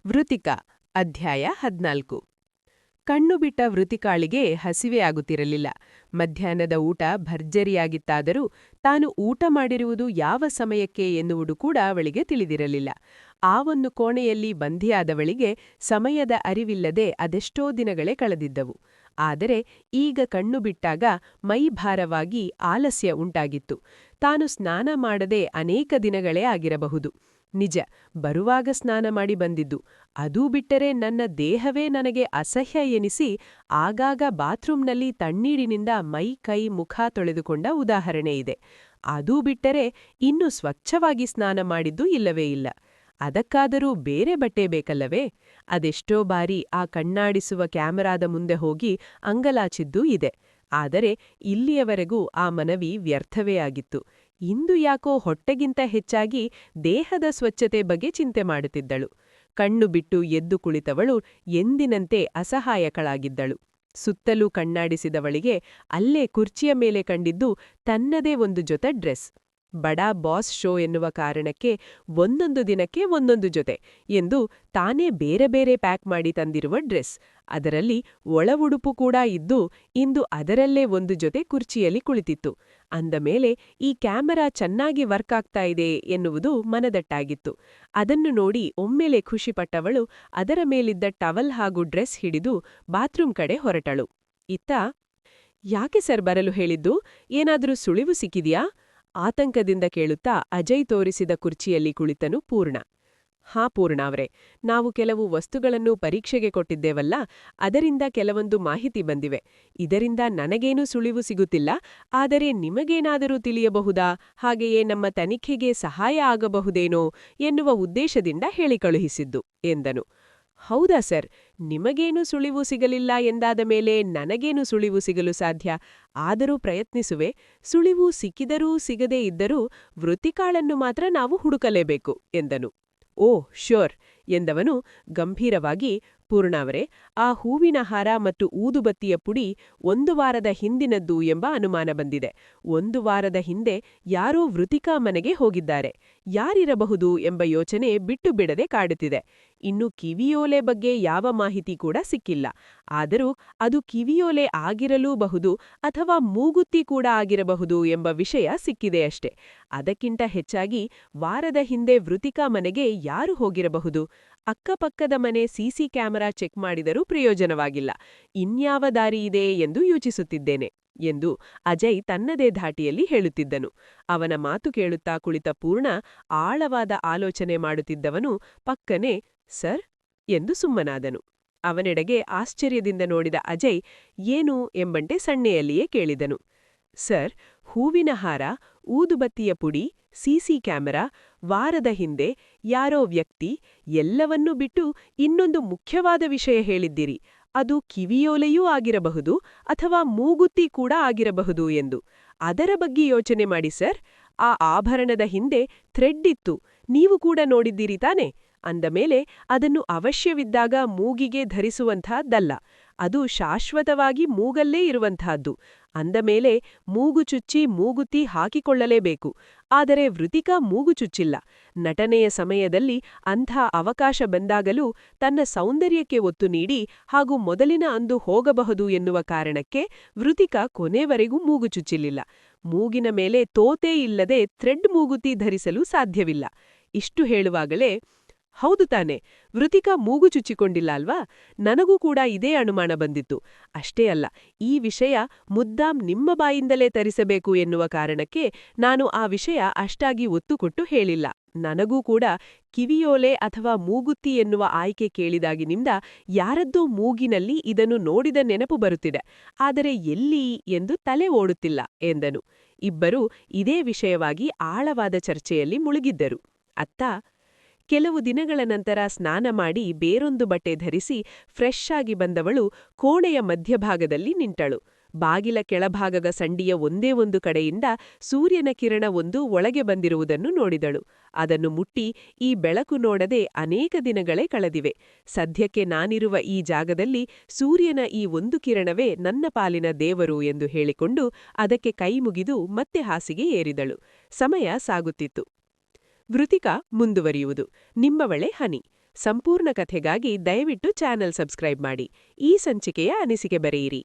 ವೃತಿಕ ಅಧ್ಯಾಯ 14 ಕಣ್ಣು ಬಿಟ್ಟ ವೃತಿಕಾಳಿಗೆ ಹಸಿವೆಯಾಗುತ್ತಿರಲಿಲ್ಲ. ಮಧ್ಯಾಹ್ನದ ಊಟ ಭರ್ಜರಿಯಾಗಿತ್ತಾದರೂ ತಾನು ಊಟ ಮಾಡಿರುವುದು ಯಾವ ಸಮಯಕ್ಕೆ ಎನ್ನುವುದು ಕೂಡ ಅವಳಿಗೆ ತಿಳಿದಿರಲಿಲ್ಲ. ಆ ಒಂದು ಕೋಣೆಯಲ್ಲಿ ಬಂಧಿಯಾದವಳಿಗೆ ಸಮಯದ ಅರಿವಿಲ್ಲದೆ ಅದೆಷ್ಟೋ ದಿನಗಳೇ ಕಳೆದಿದ್ದವು. ಆದರೆ ಈಗ ಕಣ್ಣು ಬಿಟ್ಟಾಗ ಮೈ ಭಾರವಾಗಿ ಆಲಸ್ಯ ಉಂಟಾಗಿತ್ತು. ತಾನು ಸ್ನಾನ ಮಾಡದೆ ಅನೇಕ ದಿನಗಳೇ ಆಗಿರಬಹುದು. ನಿಜ, ಬರುವಾಗ ಸ್ನಾನ ಮಾಡಿ ಬಂದಿದ್ದು. ಅದೂ ಬಿಟ್ಟರೆ ನನ್ನ ದೇಹವೇ ನನಗೆ ಅಸಹ್ಯ ಎನಿಸಿ ಆಗಾಗ ಬಾತ್ರೂಂನಲ್ಲಿ ತಣ್ಣೀರಿನಿಂದ ಮೈ ಕೈ ಮುಖ ತೊಳೆದುಕೊಂಡ ಉದಾಹರಣೆ ಇದೆ. ಅದೂ ಬಿಟ್ಟರೆ ಇನ್ನು ಸ್ವಚ್ಛವಾಗಿ ಸ್ನಾನ ಮಾಡಿದ್ದು ಇಲ್ಲವೇ ಇಲ್ಲ. ಅದಕ್ಕಾದರೂ ಬೇರೆ ಬಟ್ಟೆ ಬೇಕಲ್ಲವೇ? ಅದೆಷ್ಟೋ ಬಾರಿ ಆ ಕಣ್ಣಾಡಿಸುವ ಕ್ಯಾಮರಾದ ಮುಂದೆ ಹೋಗಿ ಅಂಗಲಾಚಿದ್ದೂ ಇದೆ. ಆದರೆ ಇಲ್ಲಿಯವರೆಗೂ ಆ ಮನವಿ ವ್ಯರ್ಥವೇ ಆಗಿತ್ತು. ಇಂದು ಯಾಕೋ ಹೊಟ್ಟೆಗಿಂತ ಹೆಚ್ಚಾಗಿ ದೇಹದ ಸ್ವಚ್ಛತೆ ಬಗ್ಗೆ ಚಿಂತೆ ಮಾಡುತ್ತಿದ್ದಳು. ಕಣ್ಣು ಬಿಟ್ಟು ಎದ್ದು ಕುಳಿತವಳು ಎಂದಿನಂತೆ ಅಸಹಾಯಕಳಾಗಿದ್ದಳು. ಸುತ್ತಲೂ ಕಣ್ಣಾಡಿಸಿದವಳಿಗೆ ಅಲ್ಲೇ ಕುರ್ಚಿಯ ಮೇಲೆ ಕಂಡಿದ್ದು ತನ್ನದೇ ಒಂದು ಜೊತೆ ಡ್ರೆಸ್. ಬಡಾ ಬಾಸ್ ಶೋ ಎನ್ನುವ ಕಾರಣಕ್ಕೆ ಒಂದೊಂದು ದಿನಕ್ಕೆ ಒಂದೊಂದು ಜೊತೆ ಎಂದು ತಾನೇ ಬೇರೆ ಬೇರೆ ಪ್ಯಾಕ್ ಮಾಡಿ ತಂದಿರುವ ಡ್ರೆಸ್. ಅದರಲ್ಲಿ ಒಳ ಉಡುಪು ಕೂಡ ಇದ್ದು ಇಂದು ಅದರಲ್ಲೇ ಒಂದು ಜೊತೆ ಕುರ್ಚಿಯಲ್ಲಿ ಕುಳಿತಿತ್ತು. ಅಂದಮೇಲೆ ಈ ಕ್ಯಾಮರಾ ಚೆನ್ನಾಗಿ ವರ್ಕ್ ಆಗ್ತಾ ಇದೆ ಎನ್ನುವುದು ಮನದಟ್ಟಾಗಿತ್ತು. ಅದನ್ನು ನೋಡಿ ಒಮ್ಮೆಲೆ ಖುಷಿಪಟ್ಟವಳು ಅದರ ಮೇಲಿದ್ದ ಟವಲ್ ಹಾಗೂ ಡ್ರೆಸ್ ಹಿಡಿದು ಬಾತ್ರೂಂ ಕಡೆ ಹೊರಟಳು. ಇತ್ತ, ಯಾಕೆ ಸರ್ ಬರಲು ಹೇಳಿದ್ದು? ಏನಾದರೂ ಸುಳಿವು ಸಿಕ್ಕಿದ್ಯಾ? ಆತಂಕದಿಂದ ಕೇಳುತ್ತಾ ಅಜಯ್ ತೋರಿಸಿದ ಕುರ್ಚಿಯಲ್ಲಿ ಕುಳಿತನು ಪೂರ್ಣ. ಹಾ ಪೂರ್ಣ ಅವರೇ, ನಾವು ಕೆಲವು ವಸ್ತುಗಳನ್ನು ಪರೀಕ್ಷೆಗೆ ಕೊಟ್ಟಿದ್ದೇವಲ್ಲ, ಅದರಿಂದ ಕೆಲವೊಂದು ಮಾಹಿತಿ ಬಂದಿವೆ. ಇದರಿಂದ ನನಗೇನೂ ಸುಳಿವು ಸಿಗುತ್ತಿಲ್ಲ, ಆದರೆ ನಿಮಗೇನಾದರೂ ತಿಳಿಯಬಹುದಾ, ಹಾಗೆಯೇ ನಮ್ಮ ತನಿಖೆಗೆ ಸಹಾಯ ಆಗಬಹುದೇನೋ ಎನ್ನುವ ಉದ್ದೇಶದಿಂದ ಹೇಳಿ ಕಳುಹಿಸಿದ್ದು ಎಂದನು. ಹೌದಾ ಸರ್, ನಿಮಗೇನೂ ಸುಳಿವು ಸಿಗಲಿಲ್ಲ ಎಂದಾದ ಮೇಲೆ ನನಗೇನು ಸುಳಿವು ಸಿಗಲು ಸಾಧ್ಯ? ಆದರೂ ಪ್ರಯತ್ನಿಸುವೆ. ಸುಳಿವು ಸಿಕ್ಕಿದರೂ ಸಿಗದೇ ಇದ್ದರೂ ವೃತಿಕಾಳನ್ನು ಮಾತ್ರ ನಾವು ಹುಡುಕಲೇಬೇಕು ಎಂದನು. ಓ ಶ್ಯೂರ್ ಎಂದವನು ಗಂಭೀರವಾಗಿ. ಪೂರ್ಣ ಅವರೇ, ಆ ಹೂವಿನ ಹಾರ ಮತ್ತು ಊದುಬತ್ತಿಯ ಪುಡಿ 1 ವಾರದ ಹಿಂದಿನದ್ದು ಎಂಬ ಅನುಮಾನ ಬಂದಿದೆ. 1 ವಾರದ ಹಿಂದೆ ಯಾರೋ ವೃತಿಕಾ ಮನೆಗೆ ಹೋಗಿದ್ದಾರೆ. ಯಾರಿರಬಹುದು ಎಂಬ ಯೋಚನೆ ಬಿಟ್ಟು ಬಿಡದೆ ಕಾಡುತ್ತಿದೆ. ಇನ್ನು ಕಿವಿಯೋಲೆ ಬಗ್ಗೆ ಯಾವ ಮಾಹಿತಿ ಕೂಡ ಸಿಕ್ಕಿಲ್ಲ. ಆದರೂ ಅದು ಕಿವಿಯೋಲೆ ಆಗಿರಲೂಬಹುದು ಅಥವಾ ಮೂಗುತ್ತಿ ಕೂಡ ಆಗಿರಬಹುದು ಎಂಬ ವಿಷಯ ಸಿಕ್ಕಿದೆಯಷ್ಟೆ. ಅದಕ್ಕಿಂತ ಹೆಚ್ಚಾಗಿ ವಾರದ ಹಿಂದೆ ವೃತಿಕಾ ಮನೆಗೆ ಯಾರು ಹೋಗಿರಬಹುದು? ಅಕ್ಕಪಕ್ಕದ ಮನೆ ಸಿಸಿ ಕ್ಯಾಮೆರಾ ಚೆಕ್ ಮಾಡಿದರೂ ಪ್ರಯೋಜನವಾಗಿಲ್ಲ. ಇನ್ಯಾವ ದಾರಿಯಿದೆ ಎಂದು ಯೋಚಿಸುತ್ತಿದ್ದೇನೆ ಎಂದು ಅಜಯ್ ತನ್ನದೇ ಧಾಟಿಯಲ್ಲಿ ಹೇಳುತ್ತಿದ್ದನು. ಅವನ ಮಾತು ಕೇಳುತ್ತಾ ಕುಳಿತ ಪೂರ್ಣ ಆಳವಾದ ಆಲೋಚನೆ ಮಾಡುತ್ತಿದ್ದವನು ಪಕ್ಕನೆ ಸರ್ ಎಂದು ಸುಮ್ಮನಾದನು. ಅವನೆಡೆಗೆ ಆಶ್ಚರ್ಯದಿಂದ ನೋಡಿದ ಅಜಯ್ ಏನು ಎಂಬಂತೆ ಸಣ್ಣೆಯಲ್ಲಿಯೇ ಕೇಳಿದನು. ಸರ್, ಹೂವಿನ ಹಾರ, ಊದುಬತ್ತಿಯ ಪುಡಿ, ಸಿಸಿ ಕ್ಯಾಮೆರಾ, ವಾರದ ಹಿಂದೆ ಯಾರೋ ವ್ಯಕ್ತಿ, ಎಲ್ಲವನ್ನೂ ಬಿಟ್ಟು ಇನ್ನೊಂದು ಮುಖ್ಯವಾದ ವಿಷಯ ಹೇಳಿದ್ದೀರಿ. ಅದು ಕಿವಿಯೋಲೆಯೂ ಆಗಿರಬಹುದು ಅಥವಾ ಮೂಗುತ್ತಿ ಕೂಡ ಆಗಿರಬಹುದು ಎಂದು. ಅದರ ಬಗ್ಗೆ ಯೋಚನೆ ಮಾಡಿ ಸರ್. ಆ ಆಭರಣದ ಹಿಂದೆ ಥ್ರೆಡ್ ಇತ್ತು, ನೀವು ಕೂಡ ನೋಡಿದ್ದೀರಿ ತಾನೆ? ಅಂದಮೇಲೆ ಅದನ್ನು ಅವಶ್ಯವಿದ್ದಾಗ ಮೂಗಿಗೆ ಧರಿಸುವಂತಹದ್ದಲ್ಲ. ಅದು ಶಾಶ್ವತವಾಗಿ ಮೂಗಲ್ಲೇ ಇರುವಂತಹದ್ದು. ಅಂದಮೇಲೆ ಮೂಗು ಚುಚ್ಚಿ ಮೂಗುತಿ ಹಾಕಿಕೊಳ್ಳಲೇಬೇಕು. ಆದರೆ ವೃತಿಕಾ ಮೂಗು ಚುಚ್ಚಿಲ್ಲ. ನಟನೆಯ ಸಮಯದಲ್ಲಿ ಅಂಥ ಅವಕಾಶ ಬಂದಾಗಲೂ ತನ್ನ ಸೌಂದರ್ಯಕ್ಕೆ ಒತ್ತು ನೀಡಿ ಹಾಗೂ ಮೊದಲಿನ ಅಂದು ಹೋಗಬಹುದು ಎನ್ನುವ ಕಾರಣಕ್ಕೆ ವೃತಿಕಾ ಕೊನೆವರೆಗೂ ಮೂಗು ಚುಚ್ಚಿಲಿಲ್ಲ. ಮೂಗಿನ ಮೇಲೆ ತೋತೇ ಇಲ್ಲದೆ ಥ್ರೆಡ್ ಮೂಗುತಿ ಧರಿಸಲು ಸಾಧ್ಯವಿಲ್ಲ. ಇಷ್ಟು ಹೇಳುವಾಗಲೇ ಹೌದು ತಾನೆ, ವೃತಿಕಾ ಮೂಗು ಚುಚ್ಚಿಕೊಂಡಿಲ್ಲ ಅಲ್ವಾ? ನನಗೂ ಕೂಡ ಇದೇ ಅನುಮಾನ ಬಂದಿತ್ತು. ಅಷ್ಟೇ ಅಲ್ಲ, ಈ ವಿಷಯ ಮುದ್ದಾಂ ನಿಮ್ಮ ಬಾಯಿಂದಲೇ ತರಿಸಬೇಕು ಎನ್ನುವ ಕಾರಣಕ್ಕೆ ನಾನು ಆ ವಿಷಯ ಅಷ್ಟಾಗಿ ಒತ್ತು ಕೊಟ್ಟು ಹೇಳಿಲ್ಲ. ನನಗೂ ಕೂಡ ಕಿವಿಯೋಲೆ ಅಥವಾ ಮೂಗುತ್ತಿ ಎನ್ನುವ ಆಯ್ಕೆ ಕೇಳಿದಾಗಿನಿಂದ ಯಾರದ್ದೋ ಮೂಗಿನಲ್ಲಿ ಇದನ್ನು ನೋಡಿದ ನೆನಪು ಬರುತ್ತಿದೆ. ಆದರೆ ಎಲ್ಲಿ ಎಂದು ತಲೆ ಓಡುತ್ತಿಲ್ಲ ಎಂದನು. ಇಬ್ಬರೂ ಇದೇ ವಿಷಯವಾಗಿ ಆಳವಾದ ಚರ್ಚೆಯಲ್ಲಿ ಮುಳುಗಿದ್ದರು. ಅತ್ತ, ಕೆಲವು ದಿನಗಳ ನಂತರ ಸ್ನಾನ ಮಾಡಿ ಬೇರೊಂದು ಬಟ್ಟೆ ಧರಿಸಿ ಫ್ರೆಶ್ ಆಗಿ ಬಂದವಳು ಕೋಣೆಯ ಮಧ್ಯಭಾಗದಲ್ಲಿ ನಿಂತಳು. ಬಾಗಿಲ ಕೆಳಭಾಗದ ಸಂಡಿಯ ಒಂದೇ ಒಂದು ಕಡೆಯಿಂದ ಸೂರ್ಯನ ಕಿರಣ ಒಂದು ಒಳಗೆ ಬಂದಿರುವುದನ್ನು ನೋಡಿದಳು. ಅದನ್ನು ಮುಟ್ಟಿ ಈ ಬೆಳಕು ನೋಡದೆ ಅನೇಕ ದಿನಗಳೇ ಕಳೆದಿವೆ. ಸದ್ಯಕ್ಕೆ ನಾನಿರುವ ಈ ಜಾಗದಲ್ಲಿ ಸೂರ್ಯನ ಈ ಒಂದು ಕಿರಣವೇ ನನ್ನ ಪಾಲಿನ ದೇವರು ಎಂದು ಹೇಳಿಕೊಂಡು ಅದಕ್ಕೆ ಕೈ ಮುಗಿದು ಮತ್ತೆ ಹಾಸಿಗೆ ಏರಿದಳು. ಸಮಯ ಸಾಗುತ್ತಿತ್ತು. ವೃತಿಕಾ ಮುಂದುವರಿಯುವುದು. ನಿಮ್ಮವಳೆ ಹನಿ. ಸಂಪೂರ್ಣ ಕಥೆಗಾಗಿ ದಯವಿಟ್ಟು ಚಾನೆಲ್ ಸಬ್ಸ್ಕ್ರೈಬ್ ಮಾಡಿ. ಈ ಸಂಚಿಕೆಯ ಅನಿಸಿಕೆ ಬರೆಯಿರಿ.